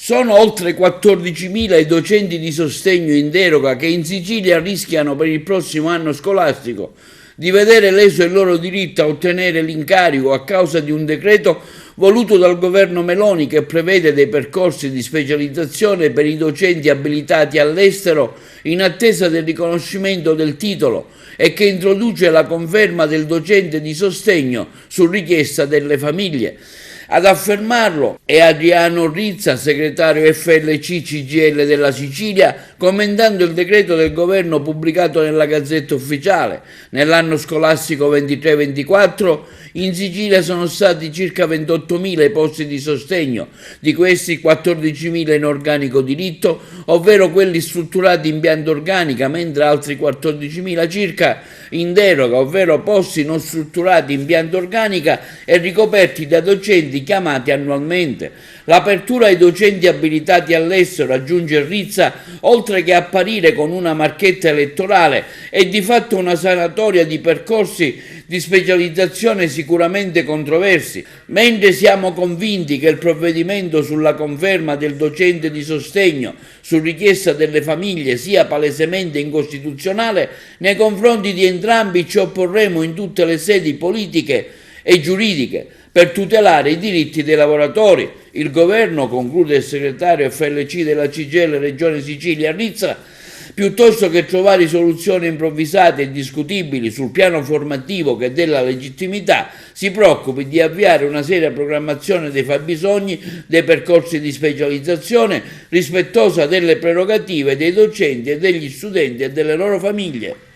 Sono oltre 14.000 i docenti di sostegno in deroga che in Sicilia rischiano per il prossimo anno scolastico di vedere leso il loro diritto a ottenere l'incarico a causa di un decreto voluto dal governo Meloni che prevede dei percorsi di specializzazione per i docenti abilitati all'estero in attesa del riconoscimento del titolo e che introduce la conferma del docente di sostegno su richiesta delle famiglie. Ad affermarlo è Adriano Rizza, segretario FLC CGIL della Sicilia, commentando il decreto del governo pubblicato nella Gazzetta Ufficiale. Nell'anno scolastico 23-24 in Sicilia sono stati circa 28.000 i posti di sostegno, di questi 14.000 in organico diritto, ovvero quelli strutturati in pianta organica, mentre altri 14.000 circa in deroga, ovvero posti non strutturati in pianta organica e ricoperti da docenti chiamati annualmente. L'apertura ai docenti abilitati all'estero, aggiunge Rizza, oltre che apparire con una marchetta elettorale, è di fatto una sanatoria di percorsi di specializzazione sicuramente controversi, mentre siamo convinti che il provvedimento sulla conferma del docente di sostegno su richiesta delle famiglie sia palesemente incostituzionale, nei confronti di entrambi ci opporremo in tutte le sedi politiche e giuridiche per tutelare i diritti dei lavoratori. Il governo, conclude il segretario FLC della CGIL Regione Sicilia Rizza, piuttosto che trovare soluzioni improvvisate e discutibili sul piano formativo che della legittimità, si preoccupi di avviare una seria programmazione dei fabbisogni, dei percorsi di specializzazione, rispettosa delle prerogative dei docenti e degli studenti e delle loro famiglie.